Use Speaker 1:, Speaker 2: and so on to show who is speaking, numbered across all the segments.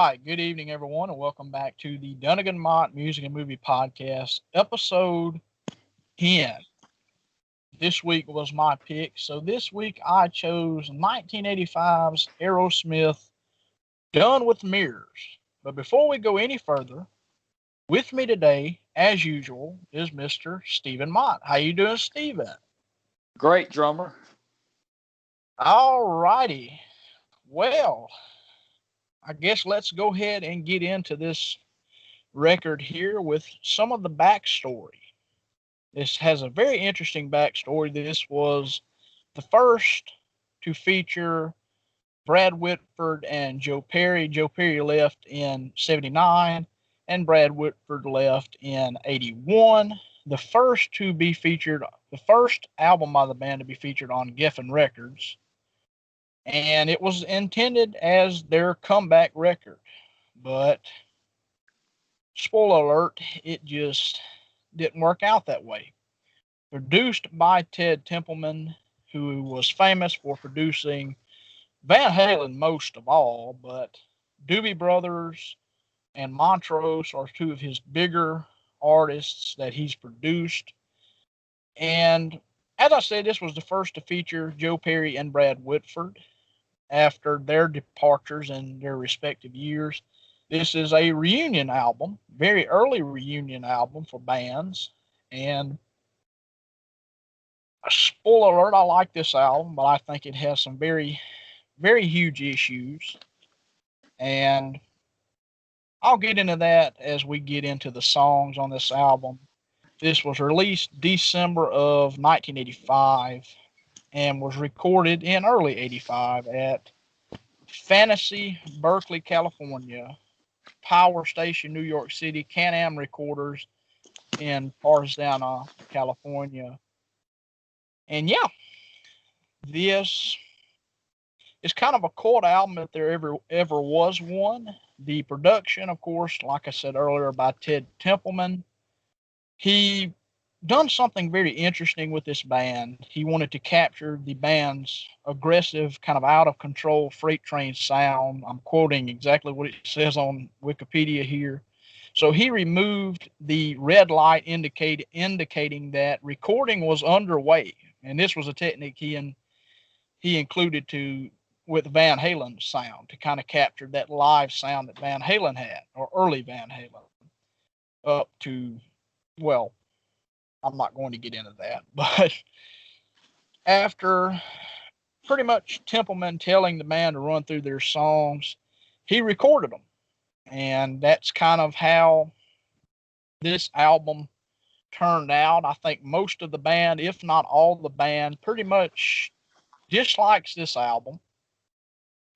Speaker 1: right. Good evening, everyone, and welcome back to the Dungan-Mott Music and Movie Podcast, episode 10. This week was my pick. So this week I chose 1985's Aerosmith, Done with Mirrors. But before we go any further, with me today, as usual, is Mr. Stephen Mott. How you doing, Stephen?
Speaker 2: Great drummer.
Speaker 1: All righty. Well, I guess let's go ahead and get into this record here with some of the backstory. This has a very interesting backstory. This was the first to feature Brad Whitford and Joe Perry. Joe Perry left in 79 and Brad Whitford left in 81. The first to be featured, the first album by the band to be featured on Geffen Records. And it was intended as their comeback record. But spoiler alert, it just didn't work out that way. Produced by Ted Templeman, who was famous for producing Van Halen most of all, but Doobie Brothers and Montrose are two of his bigger artists that he's produced. And as I said, this was the first to feature Joe Perry and Brad Whitford after their departures in their respective years. This is a reunion album, very early reunion album for bands. And spoiler alert, I like this album, but I think it has some very, very huge issues. And I'll get into that as we get into the songs on this album. This was released December of 1985 and was recorded in early 85 at Fantasy, Berkeley, California, Power Station, New York City, Can-Am Recorders in Tarzana, California. And yeah, this is kind of a cult album if there ever was one. The production, of course, like I said earlier, by Ted Templeman. He done something very interesting with this band. He wanted to capture the band's aggressive, kind of out of control freight train sound. I'm quoting exactly what it says on Wikipedia here. So he removed the red light indicating that recording was underway. And this was a technique he included with Van Halen's sound to kind of capture that live sound that Van Halen had, or early Van Halen, up to, well, I'm not going to get into that, but after pretty much Templeman telling the band to run through their songs, he recorded them. And that's kind of how this album turned out. I think most of the band, if not all the band, pretty much dislikes this album.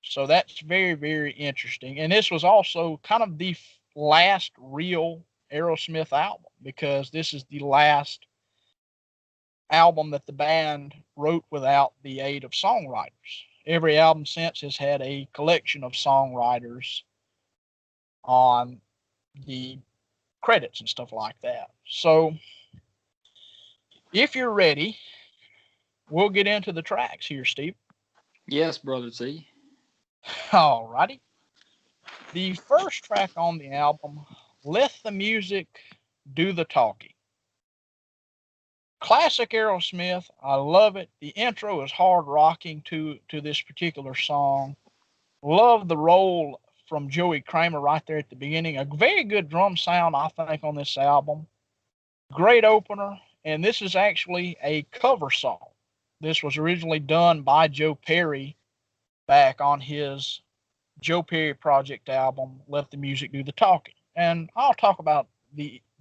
Speaker 1: So that's very, very interesting. And this was also kind of the last real Aerosmith album, because this is the last album that the band wrote without the aid of songwriters. Every album since has had a collection of songwriters on the credits and stuff like that. So if you're ready, we'll get into the tracks here, Steve.
Speaker 2: Yes, Brother Z.
Speaker 1: All righty. The first track on the album, Let the Music Do the Talking. Classic Aerosmith. I love it. The intro is hard rocking to this particular song. Love the roll from Joey Kramer right there at the beginning. A very good drum sound, I think, on this album. Great opener. And this is actually a cover song. This was originally done by Joe Perry back on his Joe Perry Project album, Let the Music Do the Talking. And I'll talk about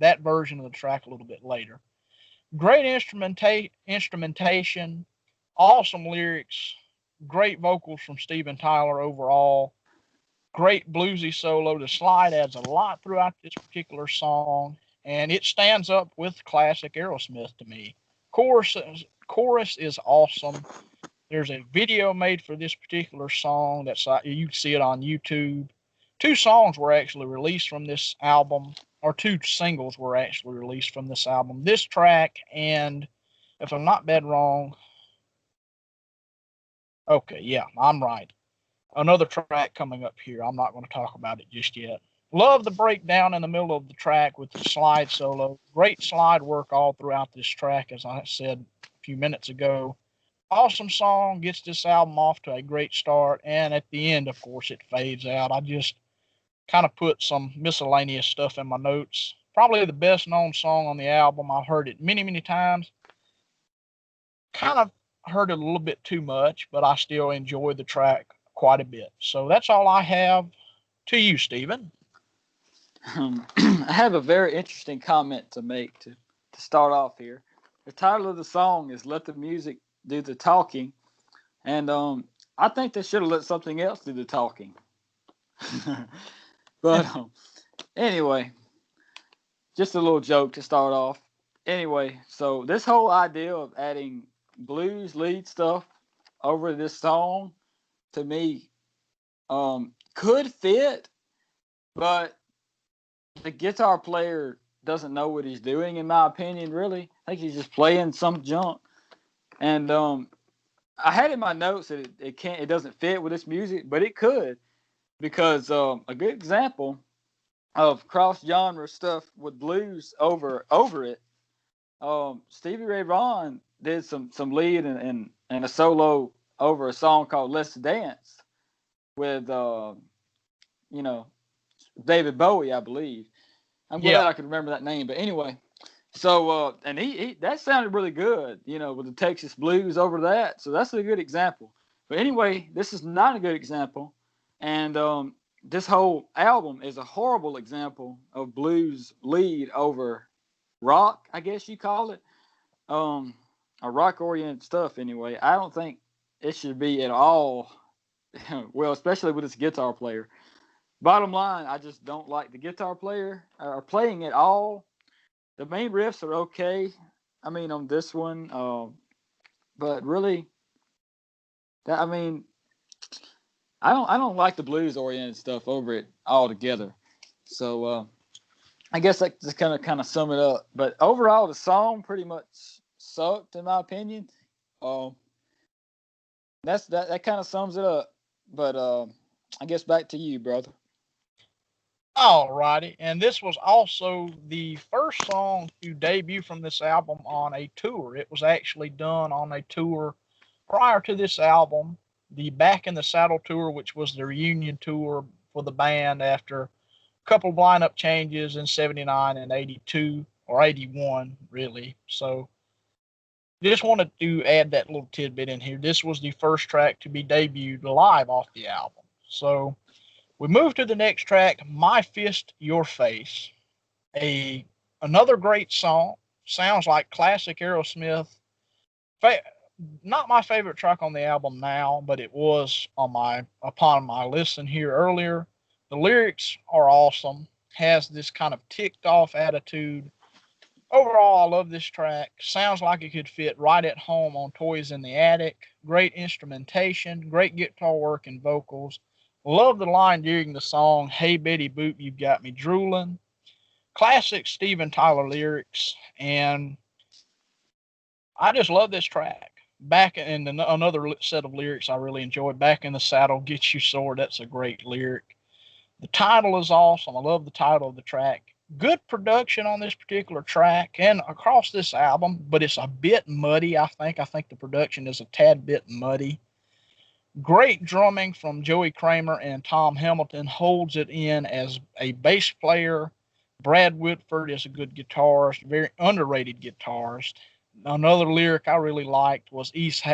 Speaker 1: that version of the track a little bit later. Great instrumentation, awesome lyrics, great vocals from Steven Tyler overall, great bluesy solo. The slide adds a lot throughout this particular song, and it stands up with classic Aerosmith to me. Chorus is awesome. There's a video made for this particular song you can see it on YouTube. 2 songs were actually released from this album, or 2 singles were actually released from this album. This track, and if I'm not bad wrong, okay, yeah, I'm right. another track coming up here. I'm not going to talk about it just yet. Love the breakdown in the middle of the track with the slide solo. Great slide work all throughout this track, as I said a few minutes ago. Awesome song, gets this album off to a great start, and at the end, of course, it fades out. I just kind of put some miscellaneous stuff in my notes. Probably the best known song on the album. I've heard it many, many times. Kind of heard it a little bit too much, but I still enjoy the track quite a bit. So that's all I have to you, Stephen.
Speaker 2: I have a very interesting comment to make to start off here. The title of the song is "Let the Music Do the Talking," and I think they should have let something else do the talking. But anyway, just a little joke to start off. Anyway, so this whole idea of adding blues lead stuff over this song, to me, could fit, but the guitar player doesn't know what he's doing, in my opinion, really. I think he's just playing some junk. And I had in my notes that it doesn't fit with this music, but it could, because a good example of cross-genre stuff with blues over it, Stevie Ray Vaughan did some lead and a solo over a song called "Let's Dance" with David Bowie, I believe. I'm glad I could remember that name. But anyway, so and he that sounded really good, with the Texas blues over that. So that's a good example. But anyway, this is not a good example, and this whole album is a horrible example of blues lead over rock, I guess you call it. A rock-oriented stuff anyway. I don't think it should be at all. Well, especially with this guitar player. Bottom line, I just don't like the guitar player or playing at all. The main riffs are okay. I mean, on this one, but really, I don't like the blues oriented stuff over it altogether. So I guess that just kind of sum it up. But overall, the song pretty much sucked in my opinion. That kind of sums it up. But I guess back to you, brother.
Speaker 1: Alrighty, and this was also the first song to debut from this album on a tour. It was actually done on a tour prior to this album, the Back in the Saddle tour, which was the reunion tour for the band after a couple of lineup changes in 79 and 82, or 81, really. So just wanted to add that little tidbit in here. This was the first track to be debuted live off the album. So we move to the next track, My Fist, Your Face. Another great song. Sounds like classic Aerosmith. Not my favorite track on the album now, but it was upon my listen here earlier. The lyrics are awesome. Has this kind of ticked off attitude. Overall, I love this track. Sounds like it could fit right at home on Toys in the Attic. Great instrumentation, great guitar work and vocals. Love the line during the song, "Hey Betty Boop, you've got me drooling." Classic Steven Tyler lyrics, and I just love this track. Back in another set of lyrics I really enjoy, "Back in the Saddle, Get You Sore." That's a great lyric. The title is awesome. I love the title of the track. Good production on this particular track and across this album, but it's a bit muddy, I think. I think the production is a tad bit muddy. Great drumming from Joey Kramer, and Tom Hamilton holds it in as a bass player. Brad Whitford is a good guitarist, very underrated guitarist. Another lyric I really liked was East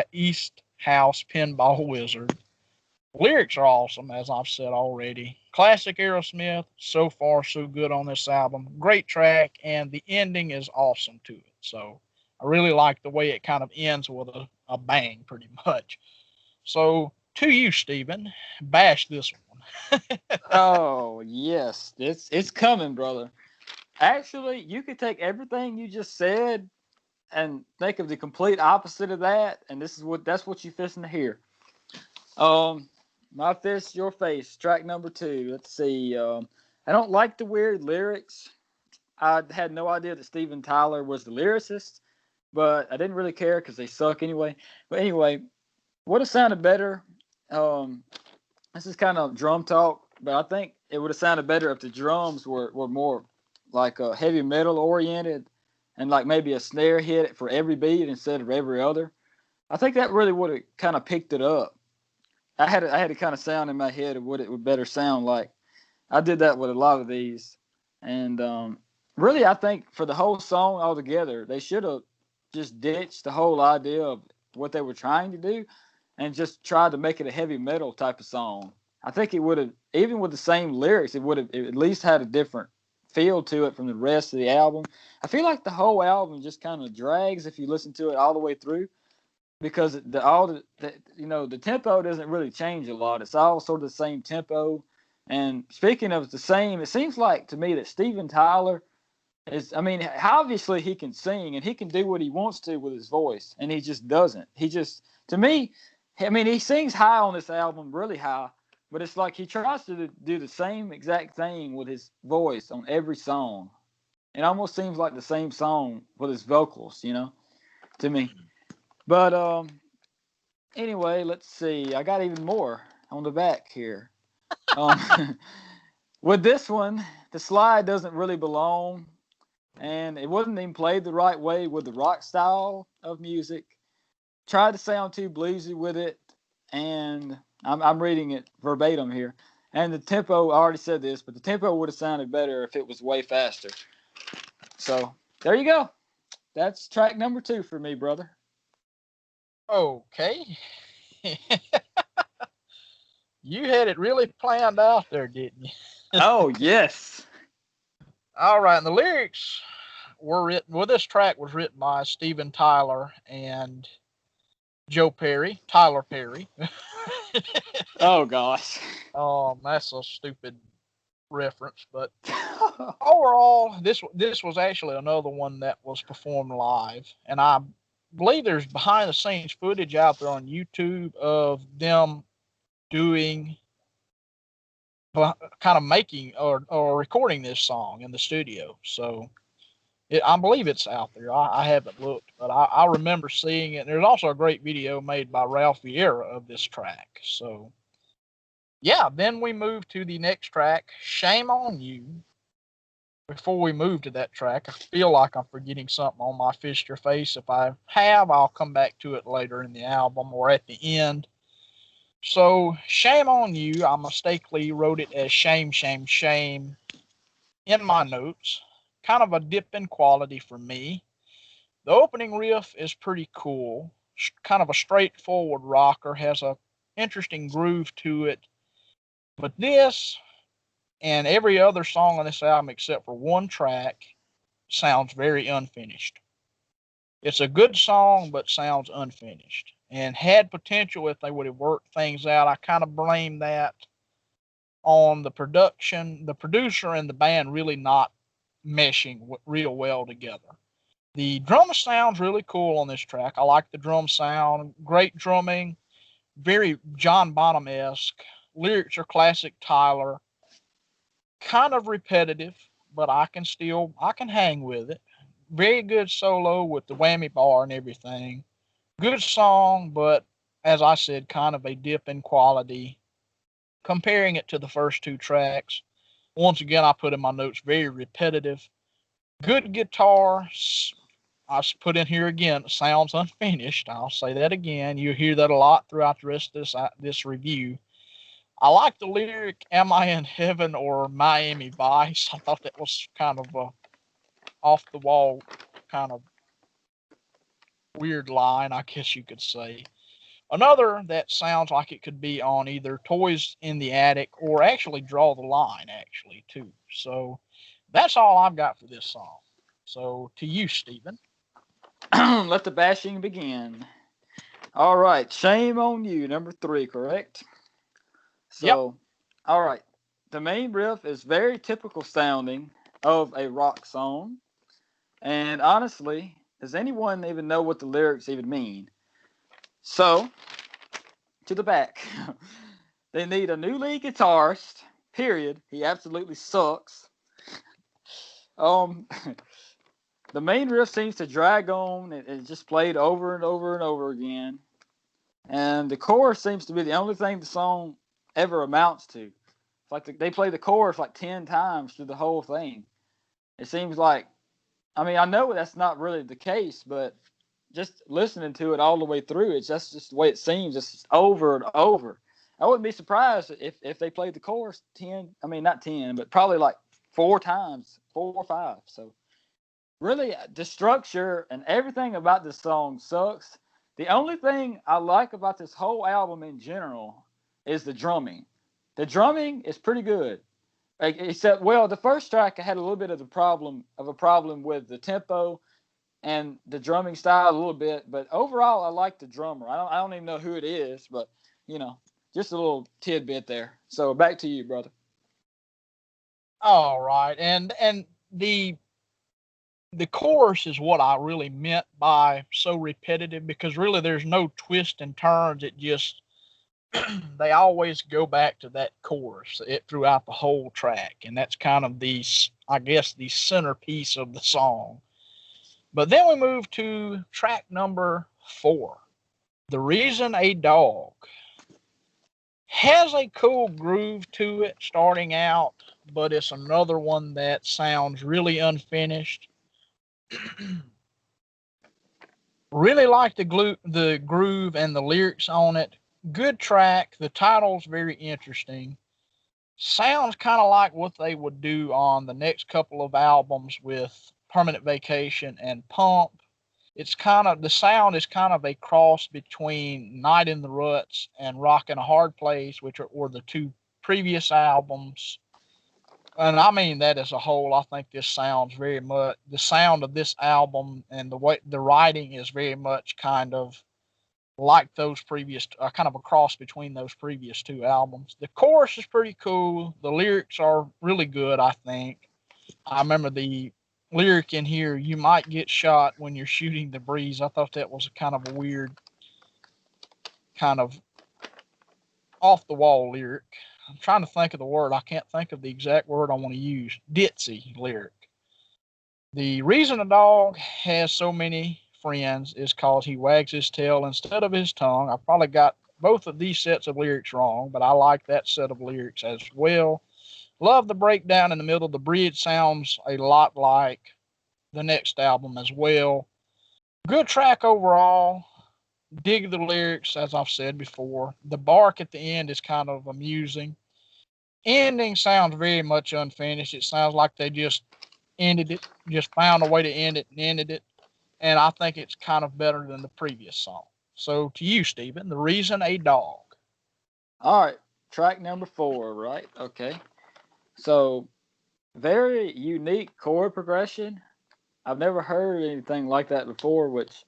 Speaker 1: House Pinball Wizard. Lyrics are awesome, as I've said already. Classic Aerosmith, so far so good on this album. Great track, and the ending is awesome to it. So I really like the way it kind of ends with a bang, pretty much. So to you, Stephen, bash this one.
Speaker 2: Oh yes, it's coming, brother. Actually, you could take everything you just said and think of the complete opposite of that, and that's what you fishing to hear. My Fist, Your Face, track number 2. Let's see. I don't like the weird lyrics. I had no idea that Steven Tyler was the lyricist, but I didn't really care because they suck anyway. But anyway, would have sounded better this is kind of drum talk, but I think it would have sounded better if the drums were more like heavy metal oriented, and like maybe a snare hit for every beat instead of every other. I think that really would have kind of picked it up. I had a kind of sound in my head of what it would better sound like. I did that with a lot of these, and really, I think for the whole song altogether, they should have just ditched the whole idea of what they were trying to do, and just tried to make it a heavy metal type of song. I think it would have, even with the same lyrics, it would have at least had a different feel to it from the rest of the album. I feel like the whole album just kind of drags if you listen to it all the way through, because the tempo doesn't really change a lot. It's all sort of the same tempo. And speaking of the same, it seems like to me that Steven Tyler is, I mean, obviously he can sing and he can do what he wants to with his voice, and he just doesn't. He just, to me, I mean, he sings high on this album, really high, but it's like he tries to do the same exact thing with his voice on every song. It almost seems like the same song with his vocals, to me. But anyway, let's see. I got even more on the back here. With this one, the slide doesn't really belong, and it wasn't even played the right way with the rock style of music. Tried to sound too bluesy with it, and I'm reading it verbatim here. And the tempo, I already said this, but the tempo would have sounded better if it was way faster. So there you go. That's track number 2 for me, brother.
Speaker 1: Okay. You had it really planned out there, didn't you?
Speaker 2: Oh, yes.
Speaker 1: All right. And the lyrics were written, well, this track was written by Steven Tyler and Joe Perry, Tyler Perry.
Speaker 2: Oh, gosh.
Speaker 1: That's a stupid reference, but overall, this was actually another one that was performed live, and I believe there's behind the scenes footage out there on YouTube of them doing, kind of making or recording this song in the studio. So I believe it's out there. I haven't looked, but I remember seeing it. There's also a great video made by Ralph Vieira of this track. So yeah, then we move to the next track, Shame on You. Before we move to that track, I feel like I'm forgetting something on my Fist Your Face. If I have, I'll come back to it later in the album or at the end. So, Shame on You, I mistakenly wrote it as Shame, Shame, Shame in my notes. Kind of a dip in quality for me. The opening riff is pretty cool. Kind of a straightforward rocker, has a interesting groove to it. But this and every other song on this album except for one track sounds very unfinished. It's a good song, but sounds unfinished and had potential if they would have worked things out. I kind of blame that on the production, the producer and the band really not meshing real well together. The drum sounds really cool on this track. I like the drum sound, great drumming, very John Bonham-esque. Lyrics are classic Tyler, kind of repetitive, but I can hang with it. Very good solo with the whammy bar and everything. Good song, but as I said, kind of a dip in quality. Comparing it to the first 2 tracks, once again, I put in my notes very repetitive. Good guitar. I put in here again, sounds unfinished. I'll say that again. You hear that a lot throughout the rest of this review. I like the lyric, "Am I in heaven or Miami Vice?" I thought that was kind of a off the wall, kind of weird line, I guess you could say. Another that sounds like it could be on either Toys in the Attic or actually Draw the Line, actually, too. So that's all I've got for this song. So to you, Stephen.
Speaker 2: Let the bashing begin. All right, Shame on You, number 3, correct? So,
Speaker 1: Yep.
Speaker 2: all right. The main riff is very typical sounding of a rock song. And honestly, does anyone even know what the lyrics even mean? So, to the back. They need a new lead guitarist, period. He absolutely sucks. The main riff seems to drag on. It's just played over and over and over again. And the chorus seems to be the only thing the song ever amounts to. It's like they play the chorus like 10 times through the whole thing. It seems like, I mean, I know that's not really the case, but just listening to it all the way through, it's just the way it seems. It's just over and over. I wouldn't be surprised if they played the chorus 10, I mean, not 10, but probably like 4 times, 4 or 5. So really, the structure and everything about this song sucks. The only thing I like about this whole album in general is the drumming. The drumming is pretty good. Like, except, well, the first track I had a little bit of a problem with the tempo and the drumming style a little bit, but overall I like the drummer. I don't even know who it is, but just a little tidbit there. So back to you, brother.
Speaker 1: All right, and the chorus is what I really meant by so repetitive, because really there's no twist and turns. It just they always go back to that chorus throughout the whole track, and that's kind of the centerpiece of the song. But then we move to track number 4. The Reason a Dog has a cool groove to it starting out, but it's another one that sounds really unfinished. Really like the groove and the lyrics on it. Good track. The title's very interesting. Sounds kind of like what they would do on the next couple of albums with Permanent Vacation and Pump. The sound is kind of a cross between Night in the Ruts and Rock in a Hard Place, which were the 2 previous albums. And I mean that as a whole. I think this sounds very much, the sound of this album and the way the writing is very much kind of like those previous, kind of a cross between those previous 2 albums. The chorus is pretty cool. The lyrics are really good, I think. I remember the lyric in here, "You might get shot when you're shooting the breeze." I thought that was kind of a weird, kind of off the wall lyric. I'm trying to think of the word. I can't think of the exact word I want to use. Ditzy lyric. The reason a dog has so many friends is cause he wags his tail instead of his tongue. I probably got both of these sets of lyrics wrong, but I like that set of lyrics as well. Love the breakdown in the middle. The bridge sounds a lot like the next album as well. Good track overall. Dig the lyrics, as I've said before. The bark at the end is kind of amusing. Ending sounds very much unfinished. It sounds like they just ended it, just found a way to end it and ended it. And I think it's kind of better than the previous song. So to you, Stephen, The Reason a Dog.
Speaker 2: All right, track number 4, right? Okay. So, very unique chord progression. I've never heard anything like that before, which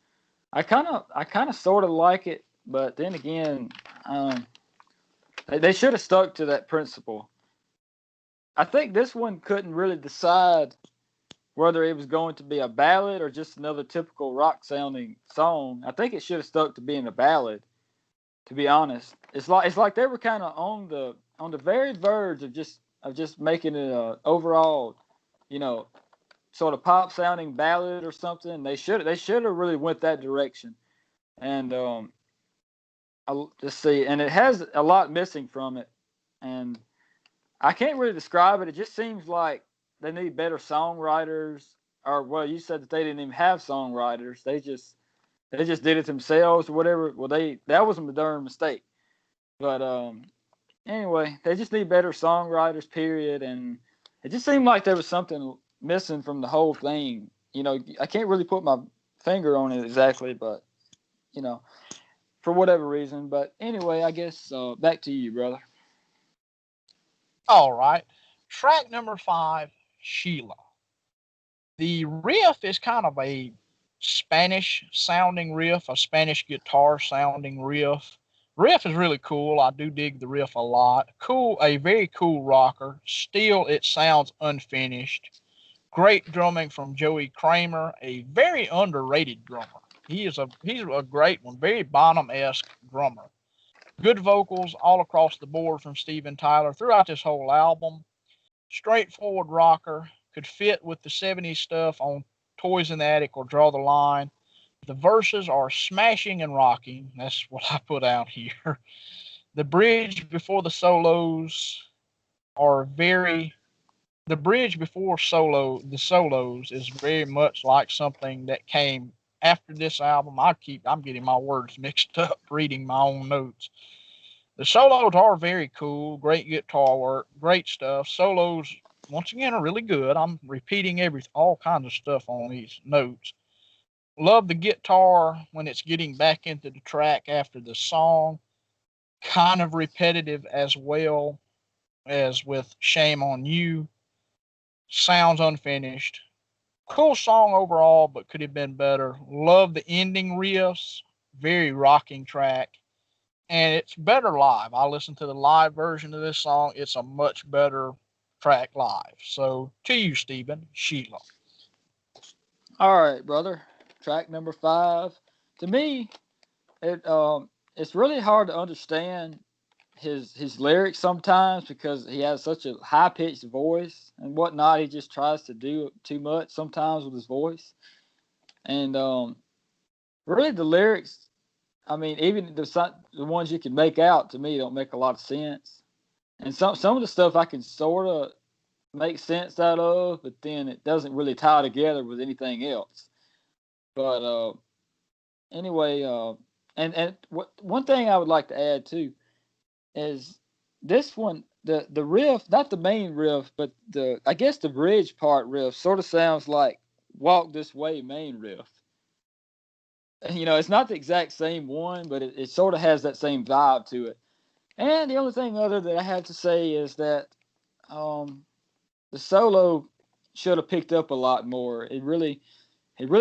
Speaker 2: I kind of sort of like it, but then again, they should have stuck to that principle. I think this one couldn't really decide whether it was going to be a ballad or just another typical rock sounding song. I think it should have stuck to being a ballad, to be honest. It's like they were kind of on the very verge of just making it a overall, sort of pop sounding ballad or something. They should have really went that direction. And I'll just see, and it has a lot missing from it, and I can't really describe it. It just seems like they need better songwriters, or well, you said that they didn't even have songwriters. They just did it themselves or whatever. Well, that was a darn mistake. But anyway, they just need better songwriters, period. And it just seemed like there was something missing from the whole thing. I can't really put my finger on it exactly, but for whatever reason. But anyway, I guess back to you, brother.
Speaker 1: All right. Track number 5, Sheila. The riff is kind of a Spanish sounding riff, a Spanish guitar sounding riff. Riff is really cool. I do dig the riff a lot. Cool, a very cool rocker. Still, it sounds unfinished. Great drumming from Joey Kramer, a very underrated drummer. He's a great one, very Bonham-esque drummer. Good vocals all across the board from Steven Tyler throughout this whole album. Straightforward rocker, could fit with the 70s stuff on Toys in the Attic or Draw the Line. The verses are smashing and rocking. That's what I put out here. The bridge before are very the bridge before the solos is very much like something that came after this album. I'm getting my words mixed up reading my own notes. The solos are very cool, great guitar work, great stuff. Solos once again are really good. I'm repeating all kinds of stuff on these notes. Love the guitar when it's getting back into the track after the song. Kind of repetitive as well as with Shame on You. Sounds unfinished. Cool song overall, but could have been better. Love the ending riffs. Very rocking track. And it's better live. I listened to the live version of this song. It's a much better track live. So to you, Stephen, Sheila.
Speaker 2: All right, brother. Track number 5. To me, it's really hard to understand his lyrics sometimes because he has such a high pitched voice and whatnot. He just tries to do too much sometimes with his voice, and really the lyrics. I mean, even the ones you can make out to me don't make a lot of sense. And some of the stuff I can sort of make sense out of, but then it doesn't really tie together with anything else. But anyway, and one thing I would like to add too is this one, the riff, not the main riff, but I guess the bridge part riff sort of sounds like Walk This Way main riff. And, it's not the exact same one, but it sort of has that same vibe to it. And the only thing other that I have to say is that the solo should have picked up a lot more. It really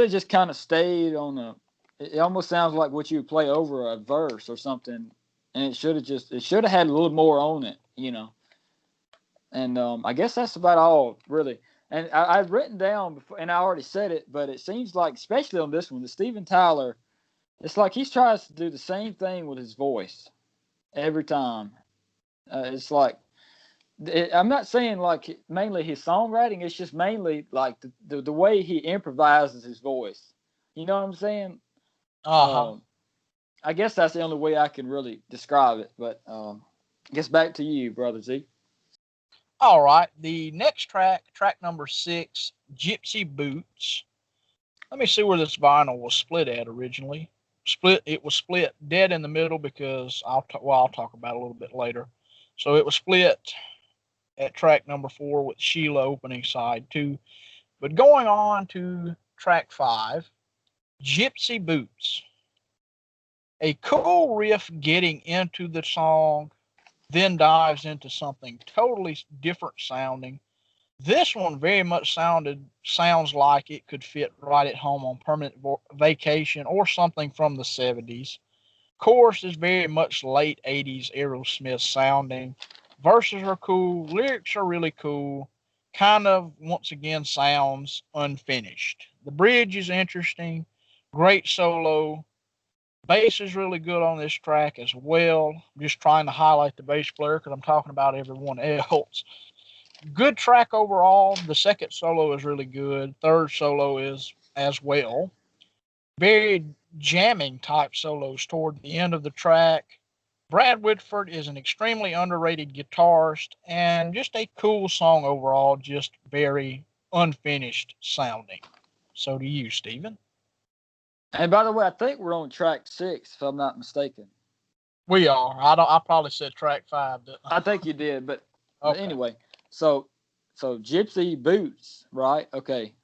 Speaker 2: just kind of stayed on it almost sounds like what you would play over a verse or something, and it should have had a little more on it. And I guess that's about all really. And I've written down before, and I already said it, but it seems like, especially on this one, the Steven Tyler, it's like he tries to do the same thing with his voice every time. It's like I'm not saying like mainly his songwriting. It's just mainly like the way he improvises his voice. You know what I'm saying?
Speaker 1: Uh-huh.
Speaker 2: I guess that's the only way I can really describe it. But I guess back to you, Brother Z.
Speaker 1: All right. The next track number 6, Gypsy Boots. Let me see where this vinyl was split at originally. It was split dead in the middle because I'll talk about it a little bit later. So it was split at track number 4 with Sheila opening side 2. But going on to track 5, Gypsy Boots. A cool riff getting into the song, then dives into something totally different sounding. This one very much sounds like it could fit right at home on Permanent Vacation or something from the 70s. Chorus is very much late 80s Aerosmith sounding. Verses are cool, lyrics are really cool. Kind of, once again, sounds unfinished. The bridge is interesting. Great solo. Bass is really good on this track as well. I'm just trying to highlight the bass player because I'm talking about everyone else. Good track overall. The second solo is really good. Third solo is as well. Very jamming type solos toward the end of the track. Brad Whitford is an extremely underrated guitarist and just a cool song overall, just very unfinished sounding. So do you, Stephen?
Speaker 2: And by the way, I think we're on track 6, if I'm not mistaken.
Speaker 1: We are. I probably said track 5.
Speaker 2: I think you did, but
Speaker 1: Okay.
Speaker 2: Anyway, so Gypsy Boots, right? Okay.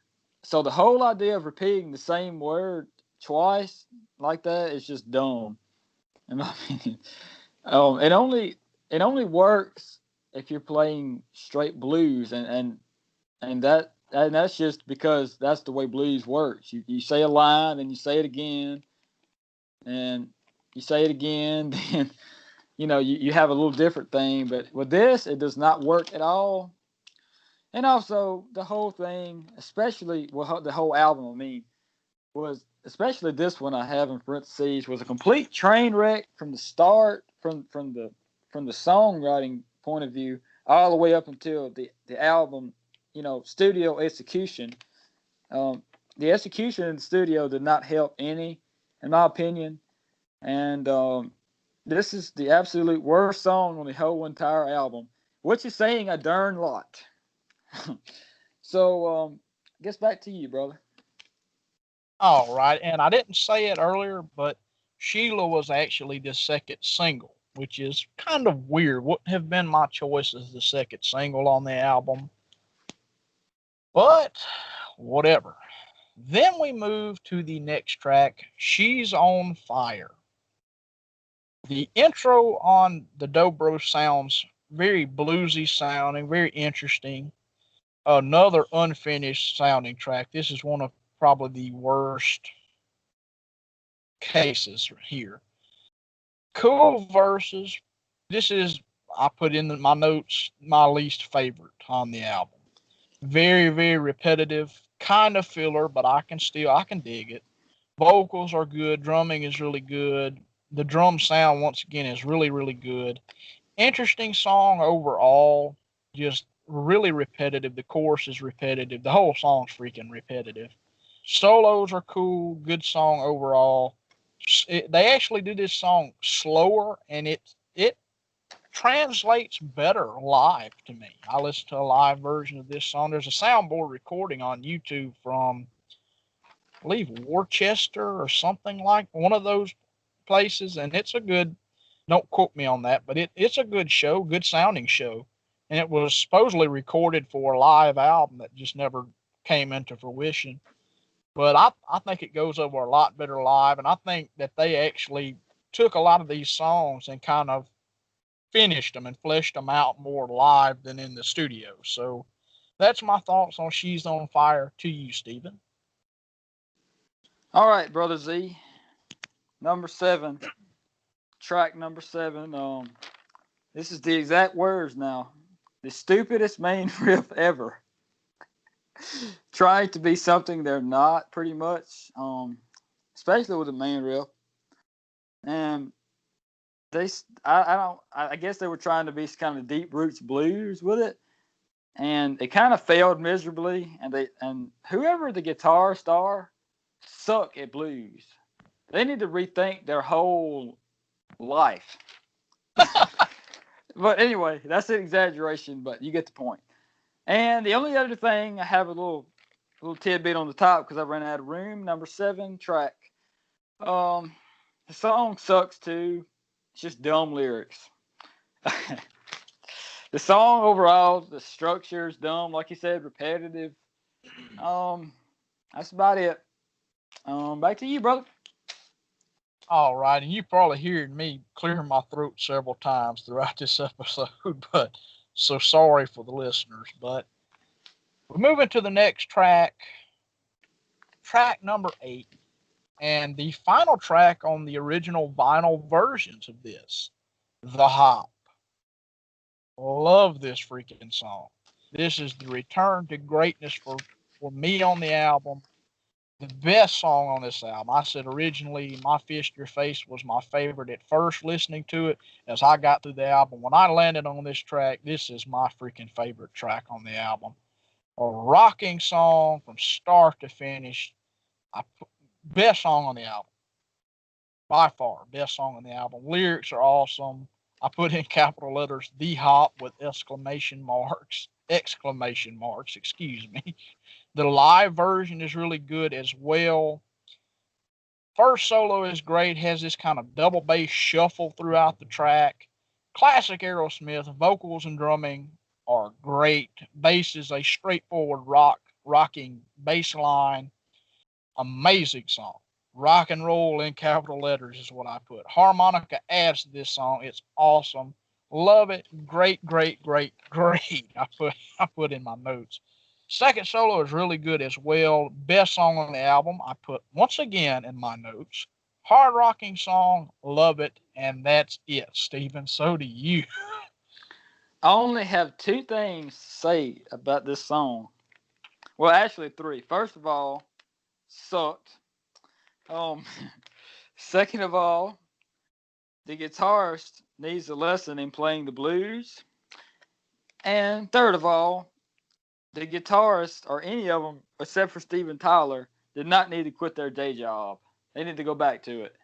Speaker 2: So the whole idea of repeating the same word twice like that is just dumb, in my opinion. It only works if you're playing straight blues, and that's just because that's the way blues works. You say a line, and you say it again, and you say it again, then you have a little different thing. But with this, it does not work at all. And also the whole thing, especially the whole album, I mean, was especially this one I have in parentheses was a complete train wreck from the start, from the songwriting point of view, all the way up until the album, studio execution. The execution in the studio did not help any, in my opinion, and This is the absolute worst song on the whole entire album, which is saying a darn lot. So, gets back to you, brother.
Speaker 1: All right, and I didn't say it earlier, but Sheila was actually the second single, which is kind of weird. Wouldn't have been my choice as the second single on the album, but whatever. Then we move to the next track, She's on Fire. The intro on the Dobro sounds very bluesy sounding, very interesting. Another unfinished sounding track. This is one of probably the worst cases here. Cool verses. This is, I put in my notes, my least favorite on the album. Very, very repetitive, kind of filler, but I can dig it. Vocals are good. Drumming is really good. The drum sound, once again, is really, really good. Interesting song overall. Just really repetitive. The chorus is repetitive. The whole song's freaking repetitive. Solos are cool. Good song overall. They actually do this song slower, and it translates better live to me. I listened to a live version of this song. There's a soundboard recording on YouTube from, I believe, Worcester or something like one of those places, and it's a good. Don't quote me on that, but it's a good show, good sounding show, and it was supposedly recorded for a live album that just never came into fruition. But I think it goes over a lot better live, and I think that they actually took a lot of these songs and kind of finished them and fleshed them out more live than in the studio. So that's my thoughts on She's on Fire. To you, Stephen.
Speaker 2: All right, brother Z. Number 7. Track number 7. This is the exact words now. The stupidest main riff ever. Trying to be something they're not, pretty much. Especially with the main riff. And I guess they were trying to be kind of deep roots blues with it, and it kind of failed miserably. And whoever the guitarist are suck at blues. They need to rethink their whole life. But anyway, that's an exaggeration, but you get the point. And the only other thing, I have a little tidbit on the top because I ran out of room. Number 7 track. The song sucks too. It's just dumb lyrics. The song overall, the structure is dumb, like you said, repetitive. That's about it. Back to you, brother.
Speaker 1: All right, and you probably heard me clear my throat several times throughout this episode, but so sorry for the listeners. But we're moving to the next track, track number 8, and the final track on the original vinyl versions of this, The Hop. Love this freaking song. This is the return to greatness for me on the album. The best song on this album. I said originally, My Fist Your Face was my favorite at first listening to it. As I got through the album, when I landed on this track, this is my freaking favorite track on the album. A rocking song from start to finish. Best song on the album. By far, best song on the album. Lyrics are awesome. I put in capital letters, The Hop with exclamation marks, excuse me. The live version is really good as well. First solo is great, has this kind of double bass shuffle throughout the track. Classic Aerosmith, vocals and drumming are great. Bass is a straightforward rocking bass line. Amazing song. Rock and roll in capital letters is what I put. Harmonica adds to this song. It's awesome. Love it. Great. I put in my notes. Second solo is really good as well. Best song on the album, I put once again in my notes. Hard rocking song, love it, and that's it, Stephen. So do you.
Speaker 2: I only have 2 things to say about this song. Well, actually 3. First of all, sucked. Second of all, the guitarist needs a lesson in playing the blues. And third of all, the guitarist, or any of them, except for Steven Tyler, did not need to quit their day job. They need to go back to it.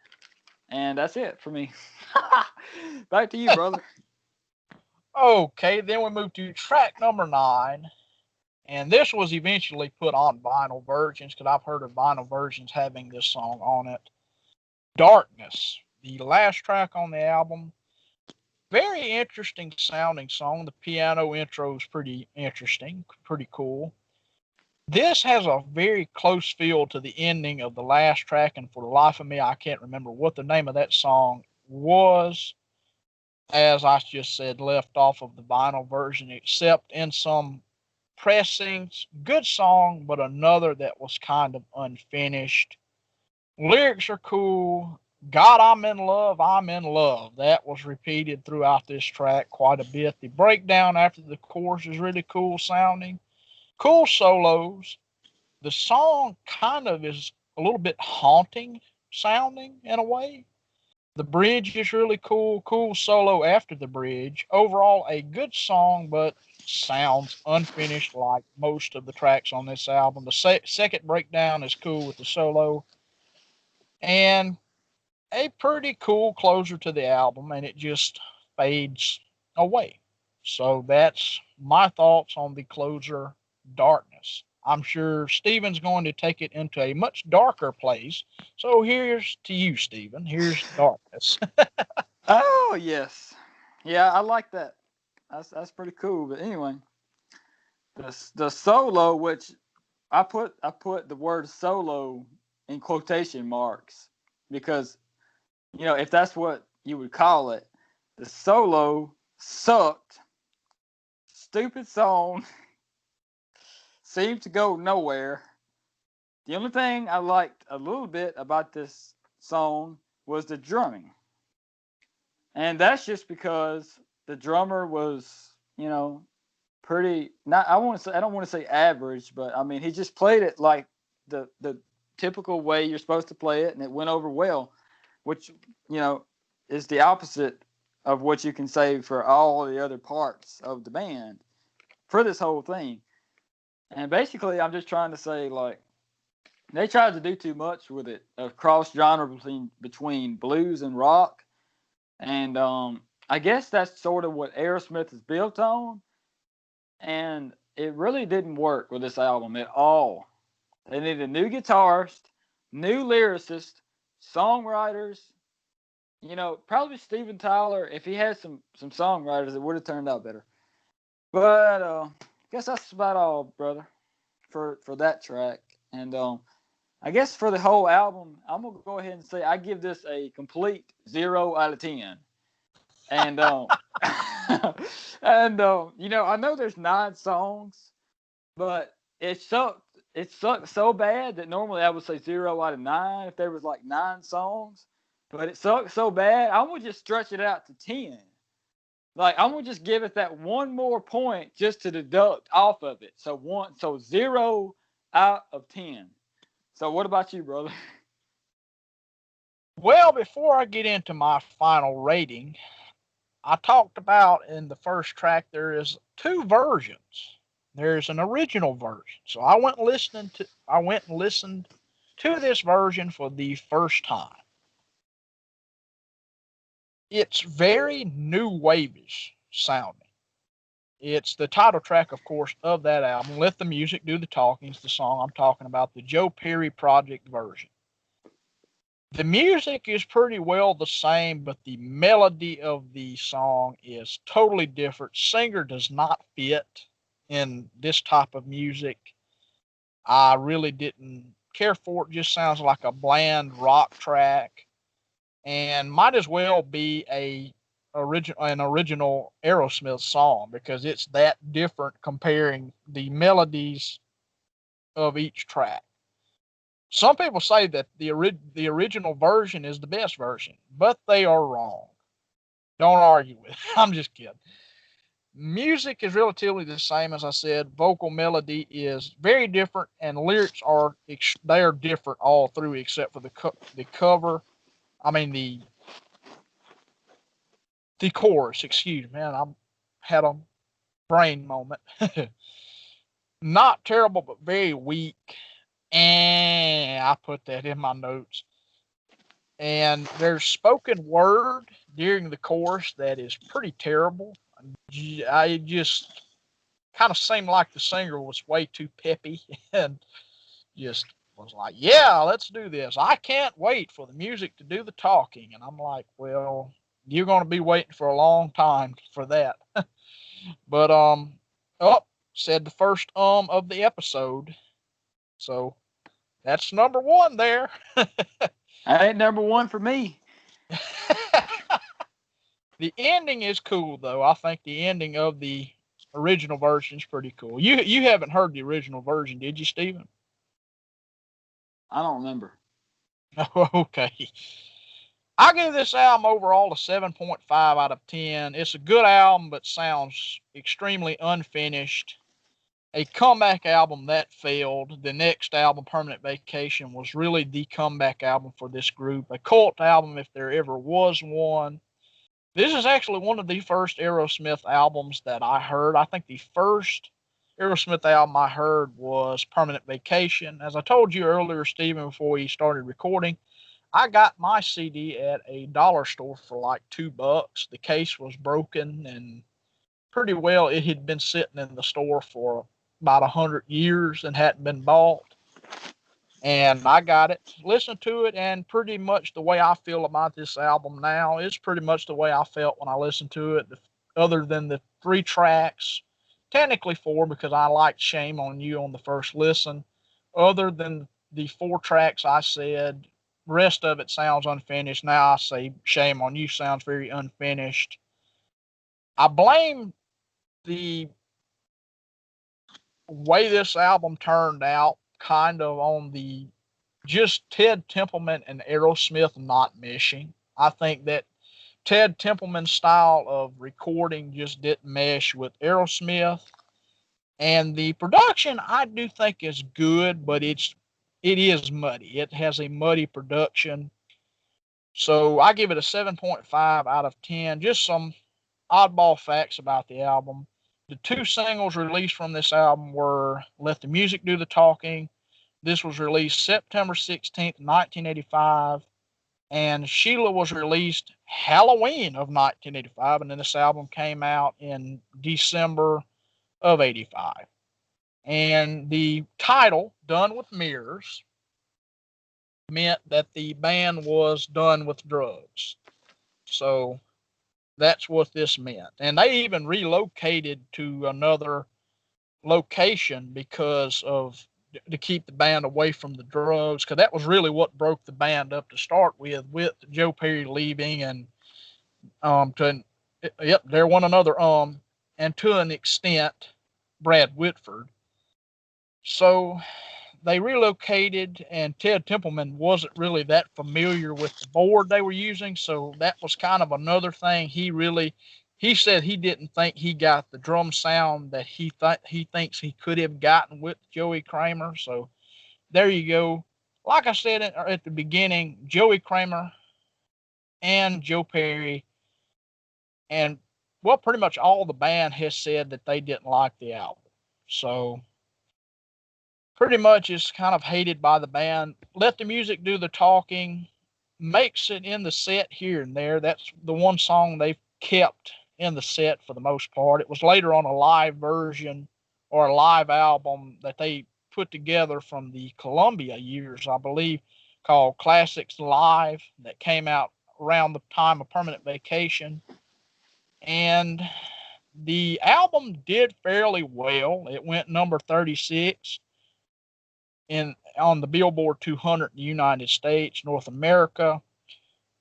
Speaker 2: And that's it for me. Back to you, brother.
Speaker 1: Okay, then we move to track number 9. And this was eventually put on vinyl versions because I've heard of vinyl versions having this song on it. Darkness, the last track on the album. Very interesting sounding song. The piano intro is pretty interesting, pretty cool. This has a very close feel to the ending of the last track, and for the life of me, I can't remember what the name of that song was, as I just said, left off of the vinyl version, except in some pressings. Good song, but another that was kind of unfinished. Lyrics are cool. God, I'm in love, I'm in love. That was repeated throughout this track quite a bit. The breakdown after the chorus is really cool sounding. Cool solos. The song kind of is a little bit haunting sounding in a way. The bridge is really cool. Cool solo after the bridge. Overall, a good song, but sounds unfinished like most of the tracks on this album. The second breakdown is cool with the solo. And a pretty cool closer to the album, and it just fades away. So that's my thoughts on the closer, Darkness. I'm sure Steven's going to take it into a much darker place. So here's to you, Steven. Here's Darkness.
Speaker 2: Oh yes, yeah, I like that. That's pretty cool. But anyway, the solo, which I put the word solo in quotation marks because if that's what you would call it, the solo sucked. Stupid song. Seemed to go nowhere. The only thing I liked a little bit about this song was the drumming. And that's just because the drummer was, pretty not I don't want to say average, but I mean he just played it like the typical way you're supposed to play it and it went over well, which, is the opposite of what you can say for all the other parts of the band for this whole thing. And basically I'm just trying to say, like, they tried to do too much with it, a cross genre between blues and rock. And I guess that's sort of what Aerosmith is built on. And it really didn't work with this album at all. They needed a new guitarist, new lyricist, songwriters. Probably Steven Tyler. If he had some songwriters, it would have turned out better. But I guess that's about all, brother, for that track. And I guess for the whole album, I'm gonna go ahead and say I give this a complete 0 out of 10. And and I know there's 9 songs, but it sucked. It sucked so bad that normally I would say 0 out of 9 if there was like 9 songs. But it sucked so bad, I'm gonna just stretch it out to 10. Like I'm gonna just give it that one more point just to deduct off of it. So 0 out of 10. So what about you, brother?
Speaker 1: Well, before I get into my final rating, I talked about in the first track there is 2 versions. There's an original version. So I went and listened to this version for the first time. It's very new wave-ish sounding. It's the title track, of course, of that album. Let the Music Do the Talking is the song I'm talking about, the Joe Perry Project version. The music is pretty well the same, but the melody of the song is totally different. Singer does not fit in this type of music. I really didn't care for it. Just sounds like a bland rock track and might as well be an original Aerosmith song because it's that different comparing the melodies of each track. Some people say that the original version is the best version, but they are wrong. Don't argue with it. I'm just kidding. Music is relatively the same, as I said. Vocal melody is very different, and lyrics are different all through, except for the cover. I mean the chorus. Excuse me, man. I had a brain moment. Not terrible, but very weak. And I put that in my notes. And there's spoken word during the chorus that is pretty terrible. I just kind of seemed like the singer was way too peppy and just was like, yeah, let's do this. I can't wait for the music to do the talking. And I'm like, well, you're going to be waiting for a long time for that. But, oh, said the first of the episode. So that's number one there.
Speaker 2: That ain't number one for me.
Speaker 1: The ending is cool, though. I think the ending of the original version is pretty cool. You haven't heard the original version, did you, Stephen?
Speaker 2: I don't remember.
Speaker 1: Okay. I give this album overall a 7.5 out of 10. It's a good album, but sounds extremely unfinished. A comeback album that failed. The next album, Permanent Vacation, was really the comeback album for this group. A cult album, if there ever was one. This is actually one of the first Aerosmith albums that I heard. I think the first Aerosmith album I heard was Permanent Vacation. As I told you earlier, Stephen, before we started recording, I got my CD at a dollar store for like $2. The case was broken and pretty well it had been sitting in the store for about 100 years and hadn't been bought. And I got it, listened to it, and pretty much the way I feel about this album now is pretty much the way I felt when I listened to it, other than the 3 tracks, technically 4 because I liked Shame on You on the first listen. Other than the 4 tracks I said, rest of it sounds unfinished. Now I say Shame on You sounds very unfinished. I blame the way this album turned out kind of on the just Ted Templeman and Aerosmith not meshing. I think that Ted Templeman's style of recording just didn't mesh with Aerosmith. And the production I do think is good, but it is muddy. It has a muddy production. So I give it a 7.5 out of 10. Just some oddball facts about the album. The 2 singles released from this album were Let the Music Do the Talking. This was released September 16th, 1985. And Sheila was released Halloween of 1985. And then this album came out in December of 85. And the title, Done with Mirrors, meant that the band was done with drugs. So that's what this meant. And they even relocated to another location because of to keep the band away from the drugs, because that was really what broke the band up to start with Joe Perry leaving and there one another and to an extent Brad Whitford. So they relocated, and Ted Templeman wasn't really that familiar with the board they were using, so that was kind of another thing. He said he didn't think he got the drum sound that he thinks he could have gotten with Joey Kramer. So there you go. Like I said at the beginning, Joey Kramer and Joe Perry and well, pretty much all the band has said that they didn't like the album. So pretty much it's kind of hated by the band. Let the Music Do the Talking makes it in the set here and there. That's the one song they've kept in the set for the most part. It was later on a live version or a live album that they put together from the Columbia years, I believe, called Classics Live, that came out around the time of Permanent Vacation. And the album did fairly well. It went number 36 on the Billboard 200 in the United States, North America.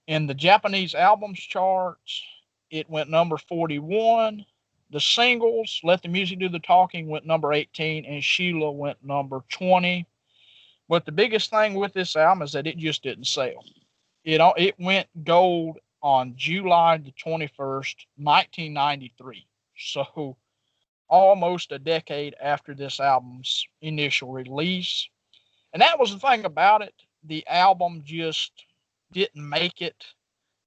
Speaker 1: In the Japanese albums charts, it went number 41. The singles, Let the Music Do the Talking, went number 18, and Sheila went number 20. But the biggest thing with this album is that it just didn't sell. It went gold on July the 21st, 1993. So almost a decade after this album's initial release. And that was the thing about it. The album just didn't make it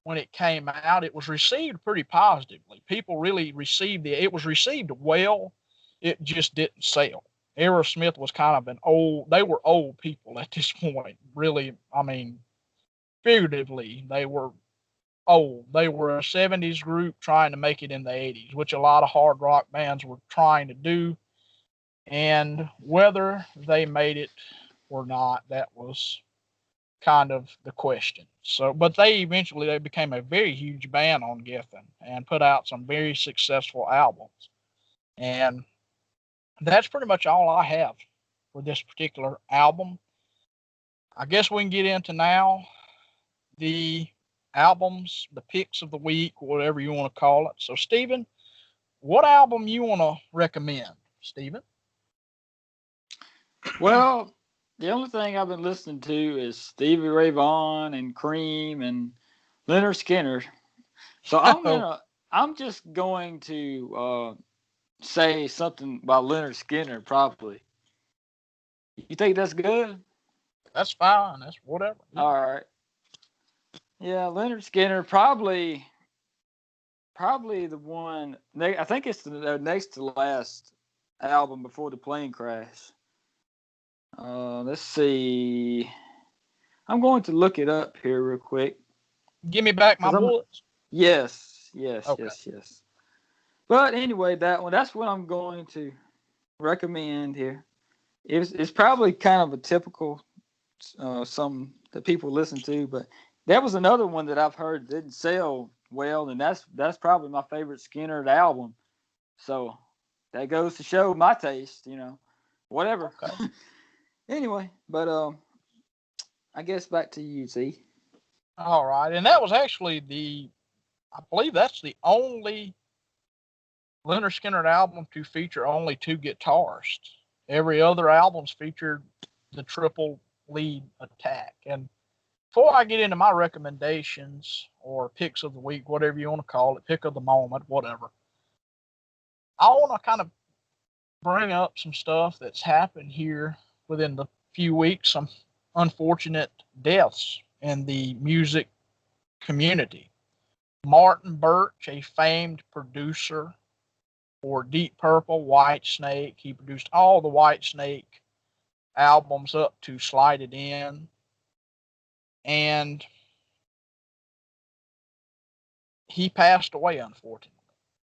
Speaker 1: when it came out. It was received pretty positively. People really received it. It was received well. It just didn't sell. Aerosmith was kind of they were old people at this point. Really, I mean, figuratively, they were old. They were a 70s group trying to make it in the 80s, which a lot of hard rock bands were trying to do. And whether they made it or not, that was kind of the question. So, but they became a very huge band on Geffen and put out some very successful albums. And that's pretty much all I have for this particular album. I guess we can get into now the albums, the picks of the week, whatever you want to call it. So, Stephen, what album you want to recommend, Stephen?
Speaker 2: Well, the only thing I've been listening to is Stevie Ray Vaughan and Cream and Lynyrd Skynyrd. So I'm just going to say something about Lynyrd Skynyrd probably. You think that's good?
Speaker 1: That's fine. That's whatever.
Speaker 2: All right. Yeah, Lynyrd Skynyrd probably the one. I think it's the next to last album before the plane crash. Let's see. I'm going to look it up here real quick.
Speaker 1: Give me back my bullets.
Speaker 2: Yes.
Speaker 1: Okay.
Speaker 2: Yes. But anyway, that's what I'm going to recommend here. It's probably kind of a typical something that people listen to, but that was another one that I've heard didn't sell well, and that's probably my favorite Skynyrd album. So that goes to show my taste, whatever.
Speaker 1: Okay.
Speaker 2: Anyway, but I guess back to you, Z.
Speaker 1: All right, and that was actually I believe that's the only Lynyrd Skynyrd album to feature only two guitarists. Every other album's featured the triple lead attack. And before I get into my recommendations or picks of the week, whatever you want to call it, pick of the moment, whatever, I want to kind of bring up some stuff that's happened here within the few weeks, some unfortunate deaths in the music community. Martin Birch, a famed producer for Deep Purple, Whitesnake. He produced all the Whitesnake albums up to Slide It In. And he passed away, unfortunately.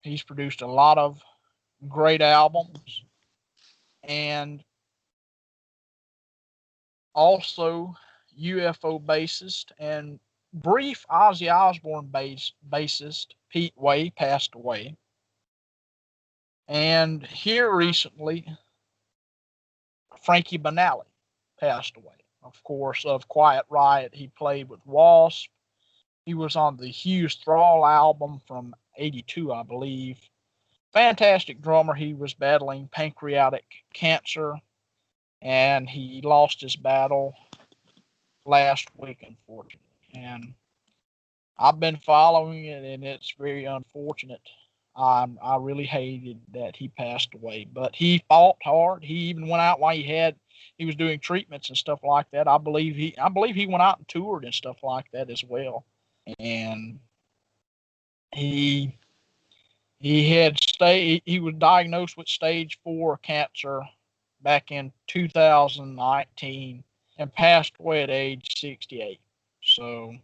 Speaker 1: He's produced a lot of great albums and also UFO bassist and brief Ozzy Osbourne bassist Pete Way passed away. And here recently, Frankie Banali passed away. Of course, of Quiet Riot, he played with W.A.S.P. He was on the Hughes Thrall album from '82, I believe. Fantastic drummer. He was battling pancreatic cancer, and he lost his battle last week, unfortunately. And I've been following it, and it's very unfortunate. I really hated that he passed away, but he fought hard. He even went out while he was doing treatments and stuff like that. I believe he went out and toured and stuff like that as well. And he he was diagnosed with stage 4 cancer back in 2019 and passed away at age 68. So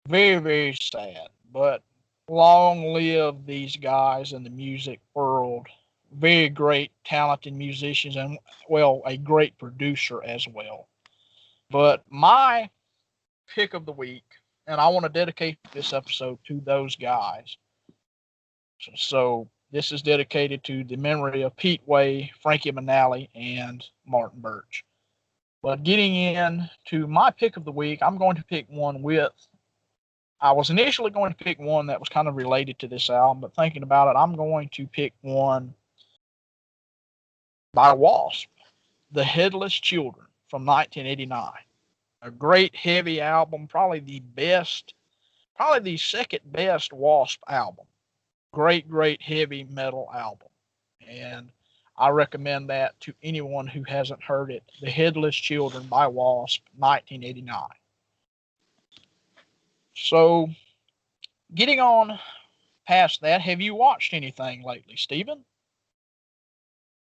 Speaker 1: very, very sad, but long live these guys in the music world. Very great, talented musicians, and well, a great producer as well. But my pick of the week, and I want to dedicate this episode to those guys. So this is dedicated to the memory of Pete Way, Frankie Banali, and Martin Birch. But getting into my pick of the week, I'm going to pick one I was initially going to pick one that was kind of related to this album, but thinking about it, I'm going to pick one by W.A.S.P, The Headless Children from 1989. A great heavy album, probably the second best W.A.S.P album. Great heavy metal album. And I recommend that to anyone who hasn't heard it. The Headless Children by W.A.S.P, 1989. So, getting on past that, have you watched anything lately, Stephen?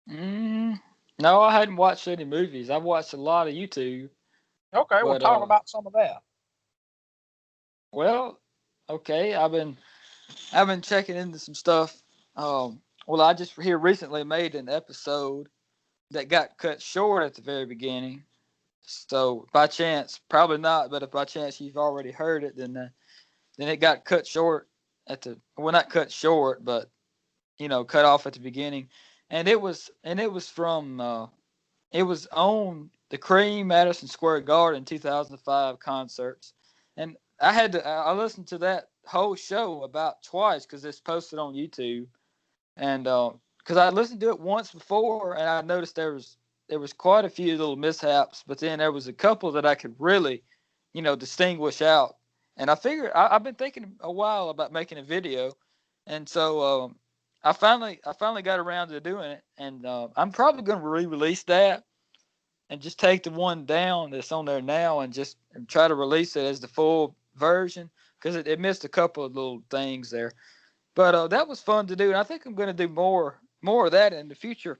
Speaker 2: No, I hadn't watched any movies. I've watched a lot of YouTube.
Speaker 1: Okay, we'll talk about some of that.
Speaker 2: Well, okay. I've been checking into some stuff. Well, I just here recently made an episode that got cut short at the very beginning. So by chance, probably not, but if by chance you've already heard it, then it got cut short at the well, not cut short, but cut off at the beginning, and it was from it was on the Cream Madison Square Garden 2005 concerts, and I listened to that whole show about twice because it's posted on YouTube, and because I listened to it once before and I noticed there was quite a few little mishaps, but then there was a couple that I could really, distinguish out, and I figured I've been thinking a while about making a video, and so I finally got around to doing it, and I'm probably going to re-release that and just take the one down that's on there now and try to release it as the full version because it missed a couple of little things there. But that was fun to do, and I think I'm going to do more of that in the future.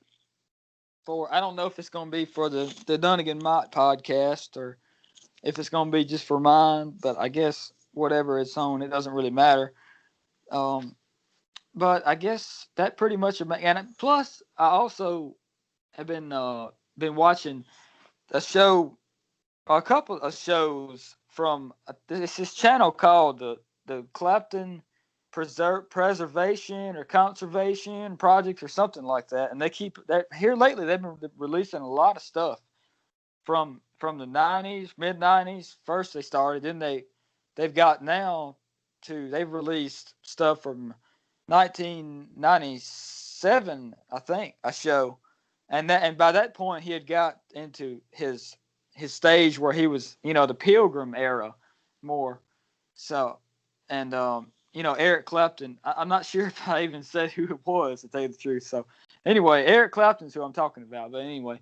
Speaker 2: For I don't know if it's going to be for the Dungan-Mott podcast or if it's going to be just for mine, but I guess whatever it's on, it doesn't really matter. Um, but I guess that pretty much and plus I also have been watching a show, a couple of shows from this channel called the Clapton Preservation or Conservation Project or something like that, and they keep that here lately. They've been releasing a lot of stuff from the '90s, mid '90s. First they started, then they've got now to they've released stuff from 1997, I think, a show, and by that point he had got into his stage where he was, the Pilgrim era more. So, and Eric Clapton. I'm not sure if I even said who it was, to tell you the truth. So, anyway, Eric Clapton's who I'm talking about. But anyway,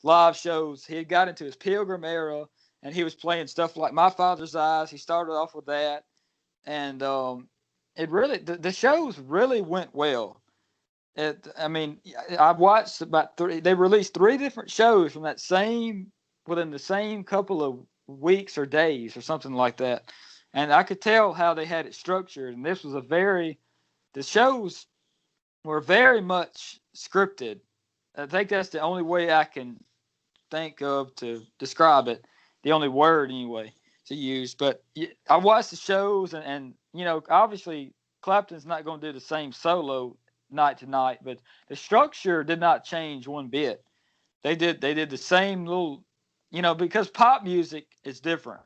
Speaker 2: live shows. He had got into his Pilgrim era, and he was playing stuff like My Father's Eyes. He started off with that, and it really the shows really went well. I mean, I've watched about three. They released three different shows from that same within the same couple of weeks or days or something like that, and I could tell how they had it structured. And this was the shows were very much scripted. I think that's the only way I can think of to describe it. The only word anyway to use. But I watched the shows, and obviously Clapton's not going to do the same solo night to night, but the structure did not change one bit. They did the same little, because pop music is different.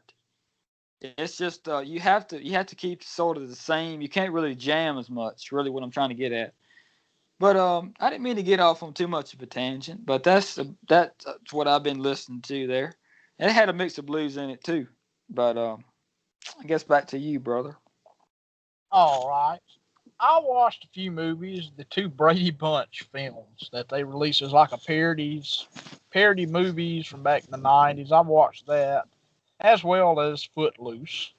Speaker 2: It's just you have to keep sort of the same. You can't really jam as much. Really, what I'm trying to get at. But I didn't mean to get off on too much of a tangent. But that's what I've been listening to there. And it had a mix of blues in it too. But I guess back to you, brother.
Speaker 1: All right. I watched a few movies, the two Brady Bunch films that they released as like a parody movies from back in the 90s. I watched that, as well as Footloose.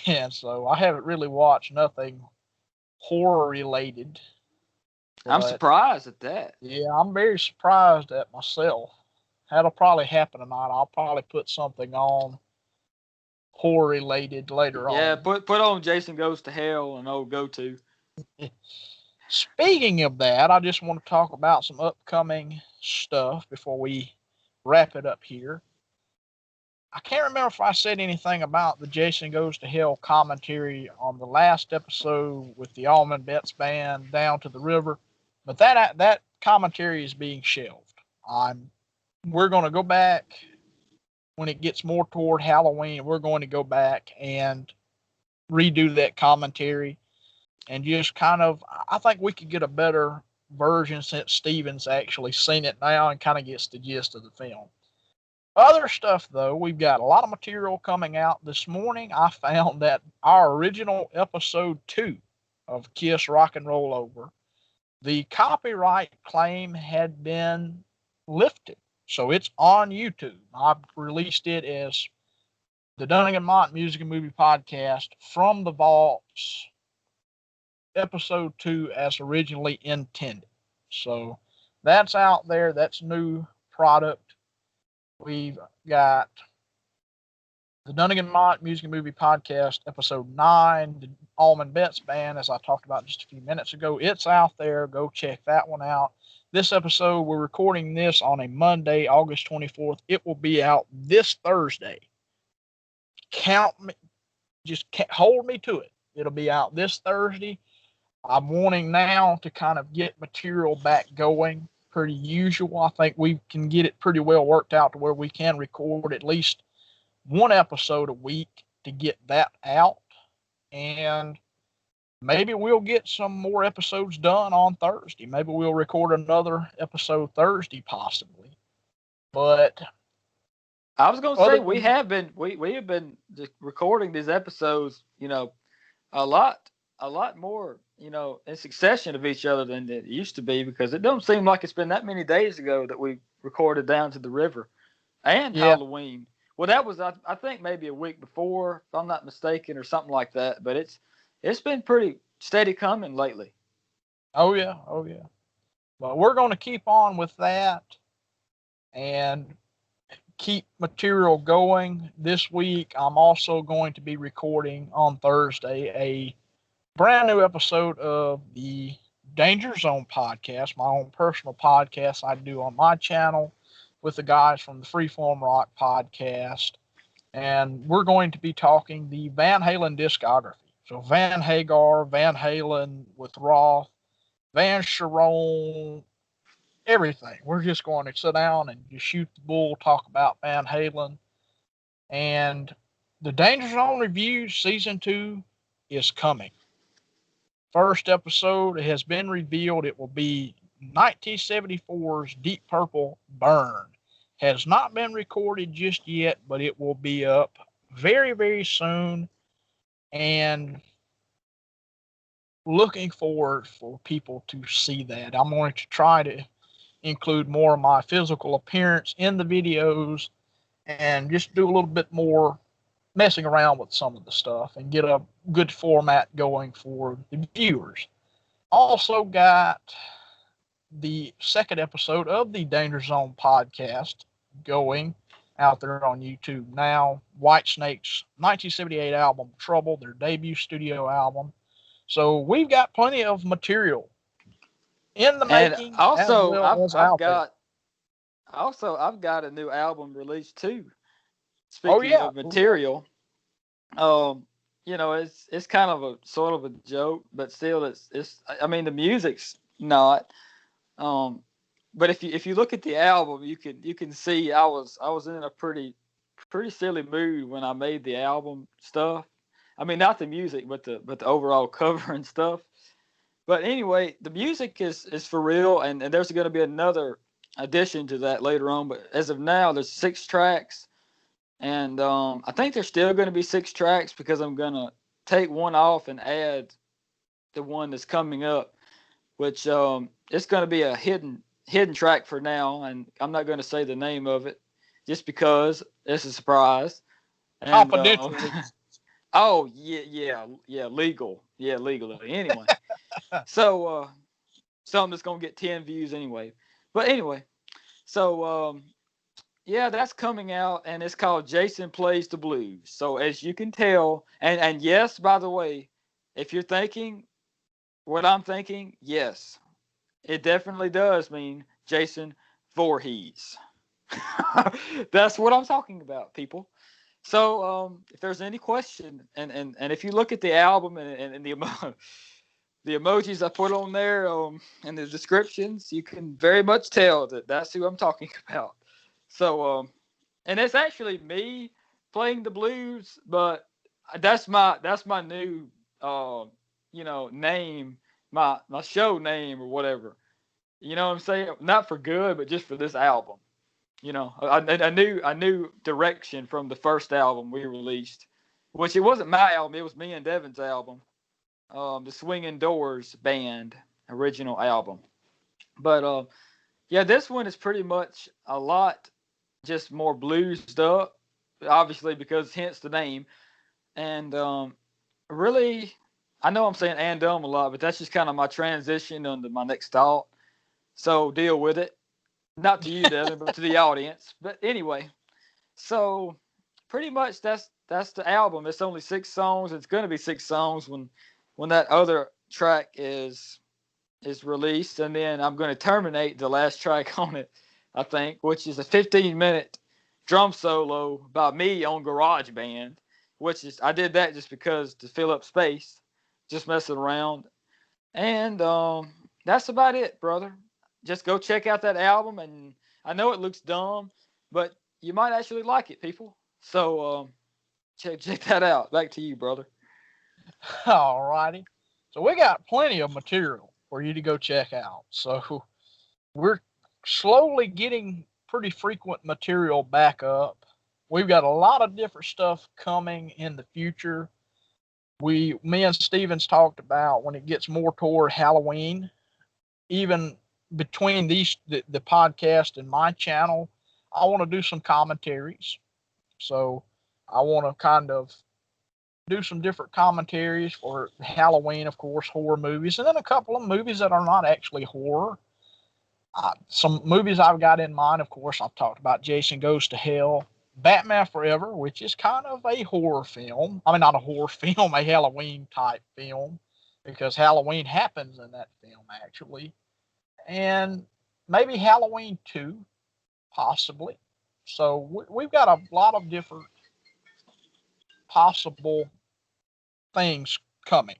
Speaker 1: And so I haven't really watched nothing horror related.
Speaker 2: I'm
Speaker 1: But
Speaker 2: surprised at that.
Speaker 1: yeah, I'm very surprised at myself. That'll probably happen tonight. I'll probably put something on horror related later
Speaker 2: Yeah,
Speaker 1: on.
Speaker 2: put on Jason Goes to Hell and old Go To.
Speaker 1: Speaking of that, I just want to talk about some upcoming stuff before we wrap it up here. I can't remember if I said anything about the Jason Goes to Hell commentary on the last episode with the Allman Betts band down to the river, but that commentary is being shelved. We're going to go back when it gets more toward Halloween. We're going to go back and redo that commentary and just kind of, I think we could get a better version since Steven's actually seen it now and kind of gets the gist of the film. Other stuff, though, we've got a lot of material coming out. This morning, I found that our original episode 2 of Kiss Rock and Roll Over, the copyright claim had been lifted. So it's on YouTube. I've released it as the Dungan-Mott Music and Movie Podcast from the Vaults, episode 2 as originally intended. So that's out there. That's new product. We've got the Dungan-Mott Music and Movie Podcast, episode 9, the Allman Betts Band, as I talked about just a few minutes ago. It's out there. Go check that one out. This episode, we're recording this on a Monday, August 24th. It will be out this Thursday. Count me, just hold me to it. It'll be out this Thursday. I'm wanting now to kind of get material back going pretty usual. I think we can get it pretty well worked out to where we can record at least one episode a week to get that out. And maybe we'll get some more episodes done on Thursday. Maybe we'll record another episode Thursday, possibly. But
Speaker 2: I was gonna say we have been recording these episodes, a lot more, in succession of each other than it used to be, because it don't seem like it's been that many days ago that we recorded Down to the River and Halloween. Well, that was I think maybe a week before, if I'm not mistaken, or something like that. But it's been pretty steady coming lately.
Speaker 1: Oh yeah. But we're going to keep on with that and keep material going. This week, I'm also going to be recording on Thursday a brand new episode of the Danger Zone podcast, my own personal podcast I do on my channel with the guys from the Freeform Rock podcast. And we're going to be talking the Van Halen discography. So Van Hagar, Van Halen with Roth, Van Sharon, everything. We're just going to sit down and just shoot the bull, talk about Van Halen. And the Danger Zone Reviews Season 2 is coming. First episode has been revealed. It will be 1974's Deep Purple Burn. Has not been recorded just yet, but it will be up very, very soon. And looking forward for people to see that. I'm going to try to include more of my physical appearance in the videos and just do a little bit more messing around with some of the stuff and get a good format going for the viewers. Also got the second episode of the Danger Zone podcast going out there on YouTube now. Whitesnake's 1978 album Trouble, their debut studio album. So we've got plenty of material in the making.
Speaker 2: And also,
Speaker 1: I've
Speaker 2: got a new album released too. Speaking of material, it's kind of a sort of a joke, but still, it's. I mean, the music's not. But if you look at the album, you can see I was in a pretty silly mood when I made the album stuff. I mean, not the music, but the overall cover and stuff. But anyway, the music is for real, and there's going to be another addition to that later on. But as of now, there's 6 tracks. And I think there's still going to be 6 tracks because I'm going to take one off and add the one that's coming up, which it's going to be a hidden track for now. And I'm not going to say the name of it just because it's a surprise. And,
Speaker 1: confidential.
Speaker 2: Oh, yeah, legal. Yeah, legally. Anyway, so something that's going to get 10 views anyway. But anyway, so yeah, that's coming out, and it's called Jason Plays the Blues. So as you can tell, and yes, by the way, if you're thinking what I'm thinking, yes, it definitely does mean Jason Voorhees. That's what I'm talking about, people. So if there's any question, and if you look at the album and the emojis I put on there and the descriptions, you can very much tell that that's who I'm talking about. So, and it's actually me playing the blues, but that's my new, name, my show name or whatever. You know what I'm saying? Not for good, but just for this album. A new direction from the first album we released, which it wasn't my album. It was me and Devin's album, the Swinging Doors Band original album. But yeah, this one is pretty much a lot just more bluesed up, obviously because hence the name. And really, I know I'm saying and a lot, but that's just kind of my transition into my next thought. So deal with it. Not to you, Devin, but to the audience. But anyway, so pretty much that's the album. It's only 6 songs. It's going to be 6 songs when that other track is released, and then I'm going to terminate the last track on it, I think, which is a 15-minute drum solo by me on GarageBand, which is I did that just because to fill up space, just messing around, and that's about it, brother. Just go check out that album, and I know it looks dumb, but you might actually like it, people. So check that out. Back to you, brother.
Speaker 1: All righty. So we got plenty of material for you to go check out. So we're slowly getting pretty frequent material back up. We've got a lot of different stuff coming in the future. Me and Stevens talked about when it gets more toward Halloween, even between the podcast and my channel, I want to do some commentaries. So I want to kind of do some different commentaries for Halloween, of course, horror movies, and then a couple of movies that are not actually horror. Some movies I've got in mind, of course, I've talked about Jason Goes to Hell, Batman Forever, which is kind of a horror film. I mean, not a horror film, a Halloween type film, because Halloween happens in that film, actually. And maybe Halloween 2, possibly. So we've got a lot of different possible things coming.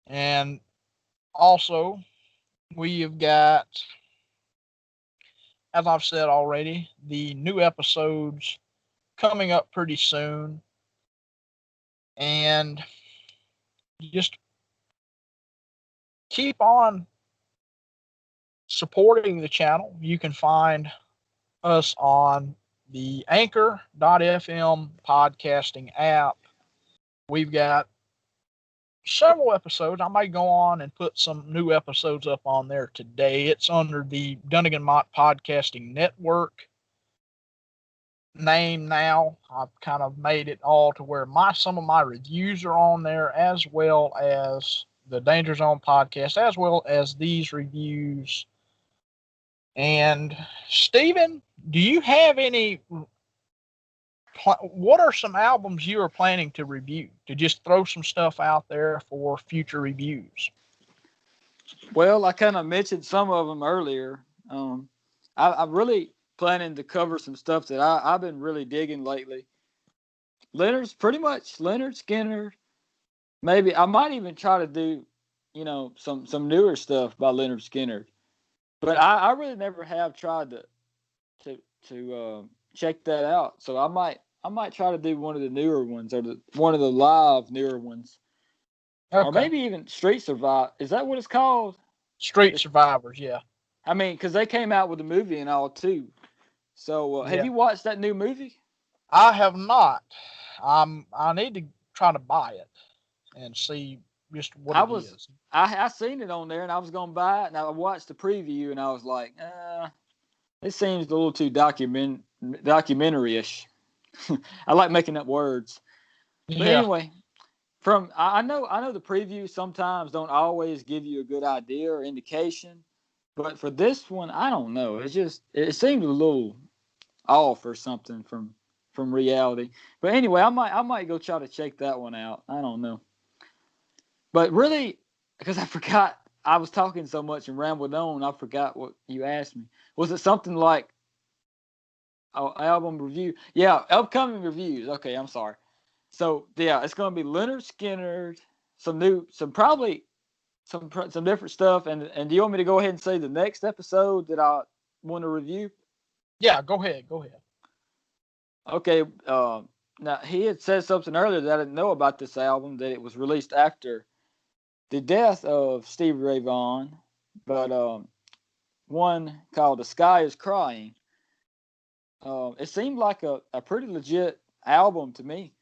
Speaker 1: And also, we have got, as I've said already, the new episodes coming up pretty soon. And just keep on supporting the channel. You can find us on the Anchor.fm podcasting app. We've got several episodes. I might go on and put some new episodes up on there today. It's under the Dungan-Mott Podcasting Network name now. I've kind of made it all to where some of my reviews are on there, as well as the Danger Zone podcast, as well as these reviews. And Steven, do you have any? What are some albums you are planning to review? To just throw some stuff out there for future reviews.
Speaker 2: Well, I kind of mentioned some of them earlier. I'm really planning to cover some stuff that I've been really digging lately. Lynyrd, Skynyrd. Maybe I might even try to do, some newer stuff by Lynyrd Skynyrd. But I really never have tried to check that out. So I might try to do one of the newer ones, or one of the live newer ones, or maybe even Street Survive. Is that what it's called?
Speaker 1: Street Survivors, yeah.
Speaker 2: I mean, because they came out with a movie and all too. So have you watched that new movie?
Speaker 1: I have not. I need to try to buy it and see just what it is.
Speaker 2: I seen it on there, and I was gonna buy it, and I watched the preview, and I was like, it seems a little too documentary-ish. I like making up words. But anyway, I know the previews sometimes don't always give you a good idea or indication, but for this one, I don't know. It seemed a little off or something from reality. But anyway, I might go try to check that one out. I don't know. But really, because I forgot, I was talking so much and rambled on, I forgot what you asked me. Was it something like album review? Yeah, upcoming reviews. Okay, I'm sorry. So yeah, it's going to be Lynyrd Skynyrd, some different stuff. And do you want me to go ahead and say the next episode that I want to review?
Speaker 1: Yeah, go ahead.
Speaker 2: Okay. Now he had said something earlier that I didn't know about this album, that it was released after the death of Stevie Ray Vaughan, but one called "The Sky Is Crying." It seemed like a pretty legit album to me.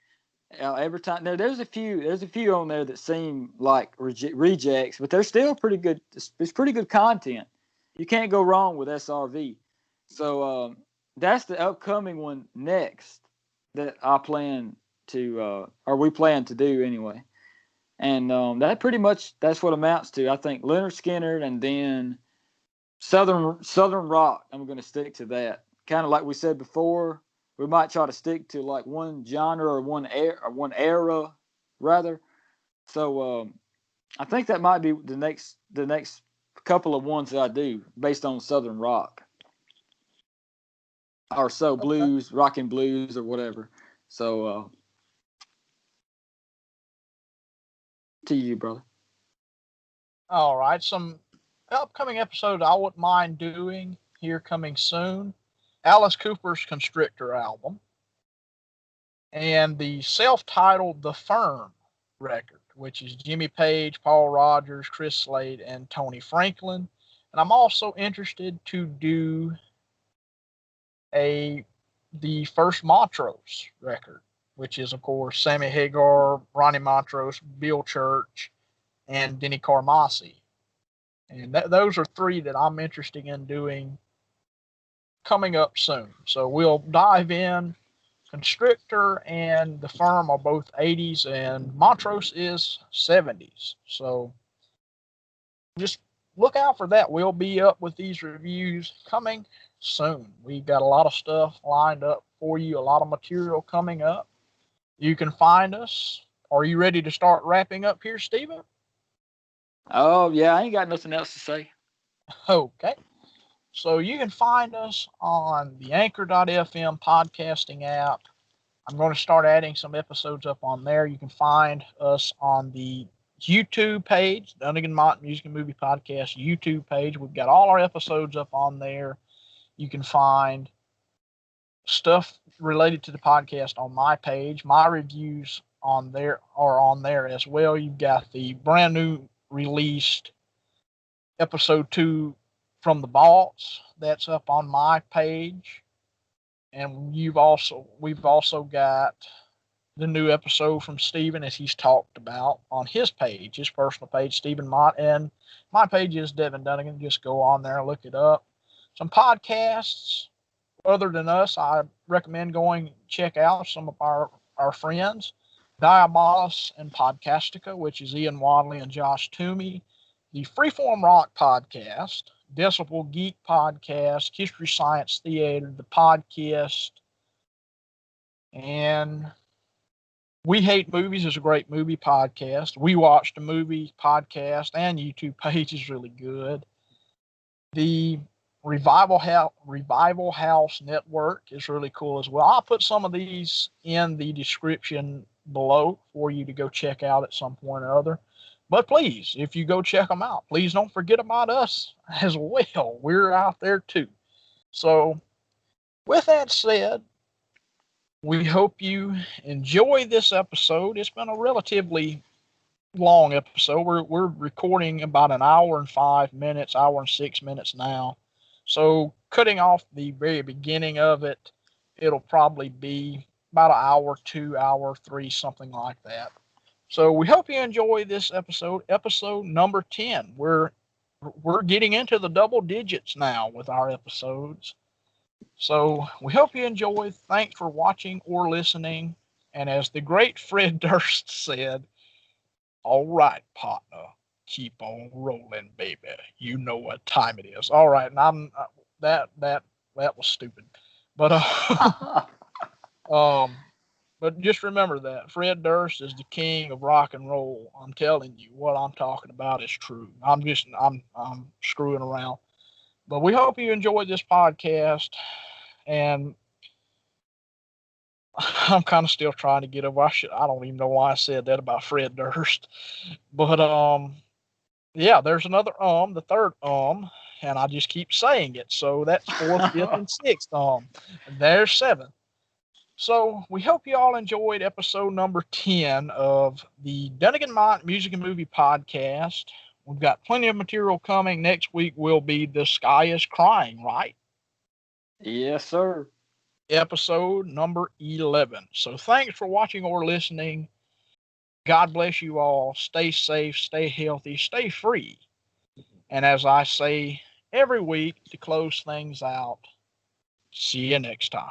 Speaker 2: Every time there's a few on there that seem like rejects, but they're still pretty good. It's pretty good content. You can't go wrong with SRV. So that's the upcoming one next that I plan to, or we plan to do anyway. And that's what amounts to. I think Lynyrd Skynyrd, and then Southern rock. I'm going to stick to that. Kind of like we said before, we might try to stick to like one genre or one era rather. So I think that might be the next couple of ones that I do based on Southern rock or so blues, rock and blues or whatever. So to you, brother.
Speaker 1: All right, some upcoming episodes I wouldn't mind doing here coming soon. Alice Cooper's Constrictor album and the self-titled The Firm record, which is Jimmy Page, Paul Rogers, Chris Slade, and Tony Franklin. And I'm also interested to do the first Montrose record, which is of course Sammy Hagar, Ronnie Montrose, Bill Church, and Denny Carmassi. And those are three that I'm interested in doing coming up soon. So we'll dive in. Constrictor and The Firm are both 80s, and Montrose is 70s. So just look out for that. We'll be up with these reviews coming soon. We've got a lot of stuff lined up for you, a lot of material coming up. You can find us. Are you ready to start wrapping up here, Stephen?
Speaker 2: Oh, yeah, I ain't got nothing else to say.
Speaker 1: Okay. So you can find us on the Anchor.fm podcasting app. I'm going to start adding some episodes up on there. You can find us on the YouTube page, the Dungan-Mott Music and Movie Podcast YouTube page. We've got all our episodes up on there. You can find stuff related to the podcast on my page. My reviews on there are on there as well. You've got the brand new released episode 2 from the Vaults that's up on my page. And we've also got the new episode from Stephen, as he's talked about, on his page, his personal page, Stephen Mott, and my page is Devin Dunnigan. Just go on there and look it up. Some podcasts other than us, I recommend going check out some of our friends. Diabolus In Podcastica, which is Ian Wadley and Josh Toomey. The Freeform Rock Podcast, Decibel Geek Podcast, History Science Theater, the Podcast, and We Hate Movies is a great movie podcast. We Watched a Movie podcast and YouTube page is really good. The Revival House Network is really cool as well. I'll put some of these in the description below for you to go check out at some point or other. But please, if you go check them out, please don't forget about us as well. We're out there too. So with that said, we hope you enjoy this episode. It's been a relatively long episode. We're recording about an hour and 5 minutes, hour and 6 minutes now. So cutting off the very beginning of it, it'll probably be about an hour 2, hour 3, something like that. So we hope you enjoy this episode number 10. We're getting into the double digits now with our episodes. So we hope you enjoy. Thanks for watching or listening. And as the great Fred Durst said, all right, partner, keep on rolling, baby. You know what time it is. All right, and I'm that was stupid, but but just remember that Fred Durst is the king of rock and roll. I'm telling you, what I'm talking about is true. I'm screwing around, but we hope you enjoyed this podcast, and I'm kind of still trying to get over. I don't even know why I said that about Fred Durst, but yeah, there's another the third and I just keep saying it. So that's 4th, 5th, and 6th and there's 7. So we hope you all enjoyed episode number 10 of the Dungan-Mott Music and Movie Podcast. We've got plenty of material coming. Next week will be The Sky is Crying, right?
Speaker 2: Yes, sir.
Speaker 1: Episode number 11. So thanks for watching or listening. God bless you all. Stay safe, stay healthy, stay free. And as I say every week to close things out, see you next time.